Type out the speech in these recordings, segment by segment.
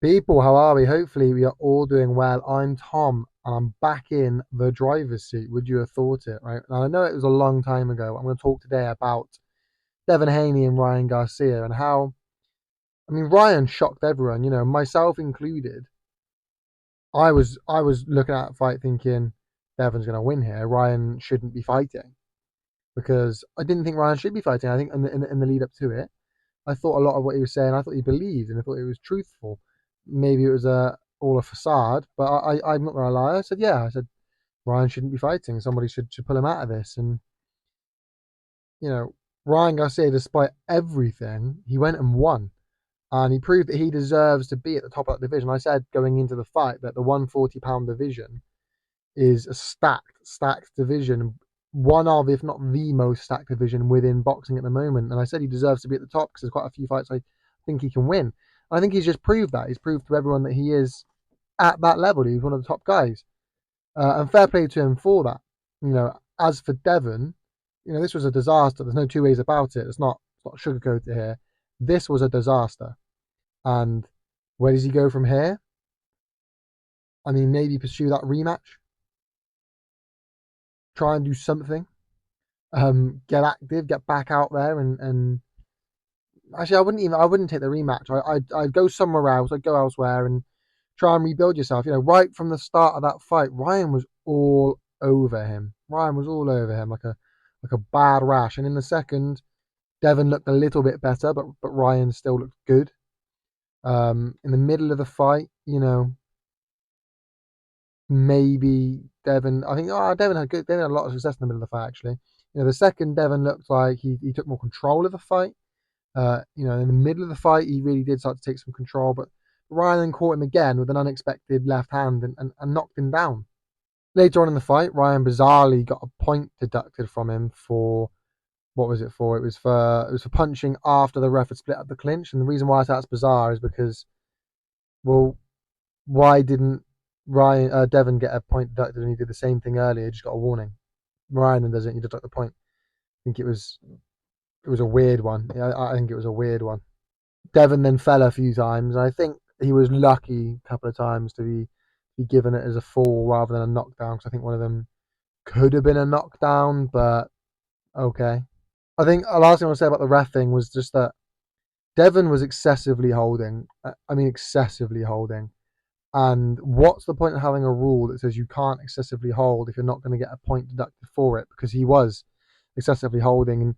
People, how are we? Hopefully, we are all doing well. I'm Tom, and I'm back in the driver's seat. Would you have thought it, right? Now, I know it was a long time ago. I'm going to talk today about Devin Haney and Ryan Garcia and how, Ryan shocked everyone, myself included. I was looking at the fight thinking Devin's going to win here. Ryan shouldn't be fighting because I didn't think Ryan should be fighting. I think in the lead up to it, I thought a lot of what he was saying, I thought he believed and I thought it was truthful. Maybe it was all a facade, but I'm not gonna lie. I said, yeah, I said Ryan shouldn't be fighting. Somebody should pull him out of this. And you know, Ryan Garcia, despite everything, he went and won, and he proved that he deserves to be at the top of that division. I said going into the fight that the 140-pound division is a stacked division, one of, if not the most stacked division within boxing at the moment. And I said he deserves to be at the top because there's quite a few fights I think he can win. And I think he's just proved that. He's proved to everyone that he is at that level. He's one of the top guys. And fair play to him for that. As for Devon, this was a disaster. There's no two ways about it. It's not sugarcoated here. This was a disaster. And where does he go from here? Maybe pursue that rematch, try and do something, get active, get back out there, and actually, I wouldn't take the rematch. I'd go somewhere else. I'd go elsewhere and try and rebuild yourself. Right from the start of that fight, Ryan was all over him. Ryan was all over him like a bad rash. And in the second, Devon looked a little bit better, but Ryan still looked good. In the middle of the fight, maybe Devon. I think Devon had good. Devon had a lot of success in the middle of the fight. Actually, the second Devon looked like he took more control of the fight. In the middle of the fight, he really did start to take some control, but Ryan then caught him again with an unexpected left hand and knocked him down. Later on in the fight, Ryan bizarrely got a point deducted from him for what was it for? It was for punching after the ref had split up the clinch. And the reason why that's bizarre is because, well, why didn't Ryan Devon get a point deducted and he did the same thing earlier? He just got a warning. Ryan then doesn't. He deduct the point. I think it was a weird one. Yeah, I think it was a weird one. Devon then fell a few times. I think he was lucky a couple of times to be given it as a fall rather than a knockdown, because I think one of them could have been a knockdown, but okay. I think the last thing I want to say about the ref thing was just that Devon was excessively holding. Excessively holding. And what's the point of having a rule that says you can't excessively hold if you're not going to get a point deducted for it? Because he was excessively holding, and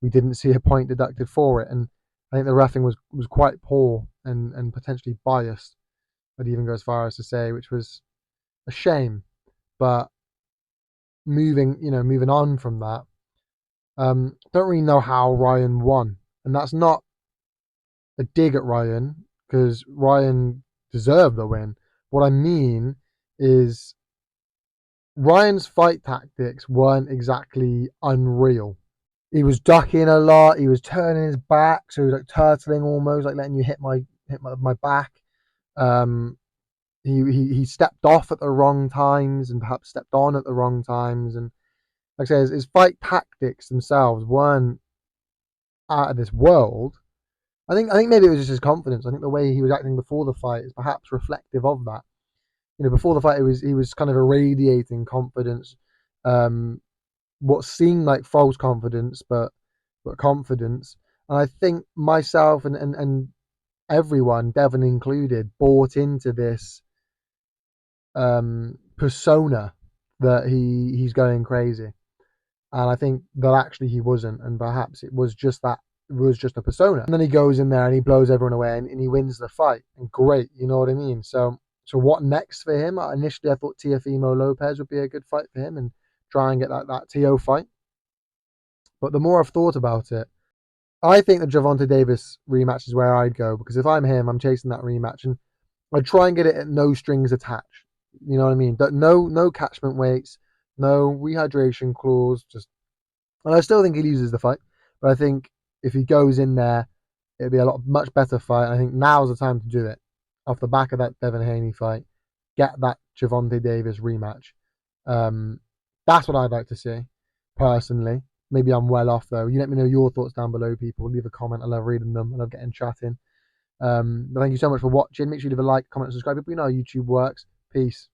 we didn't see a point deducted for it. And I think the refing was quite poor and potentially biased. I'd even go as far as to say, which was a shame. But moving on from that, don't really know how Ryan won, and that's not a dig at Ryan because Ryan deserved the win. What I mean is Ryan's fight tactics weren't exactly unreal. He was ducking a lot. He was turning his back, so he was like turtling almost, like letting you hit my back. Um, he stepped off at the wrong times and perhaps stepped on at the wrong times. And like I say, his fight tactics themselves weren't out of this world. I think maybe it was just his confidence. I think the way he was acting before the fight is perhaps reflective of that. Before the fight, he was kind of irradiating confidence, um, what seemed like false confidence, but confidence. And I think myself and everyone, Devon included, bought into this persona that he's going crazy. And I think that actually he wasn't, and perhaps it was just that. It was just a persona. And then he goes in there and he blows everyone away and he wins the fight. And great, you know what I mean? So what next for him? Initially, I thought Teofimo Lopez would be a good fight for him and try and get that TO fight. But the more I've thought about it, I think the Gervonta Davis rematch is where I'd go, because if I'm him, I'm chasing that rematch and I'd try and get it at no strings attached. You know what I mean? No catchment weights, no rehydration clause. And I still think he loses the fight, but I think if he goes in there, it'd be a much better fight. I think now's the time to do it. Off the back of that Devin Haney fight, get that Gervonta Davis rematch. Um, that's what I'd like to see, personally. Maybe I'm well off though. You let me know your thoughts down below, people. Leave a comment. I love reading them. I love getting chatting. But thank you so much for watching. Make sure you leave a like, comment, and subscribe. If you know how YouTube works. Peace.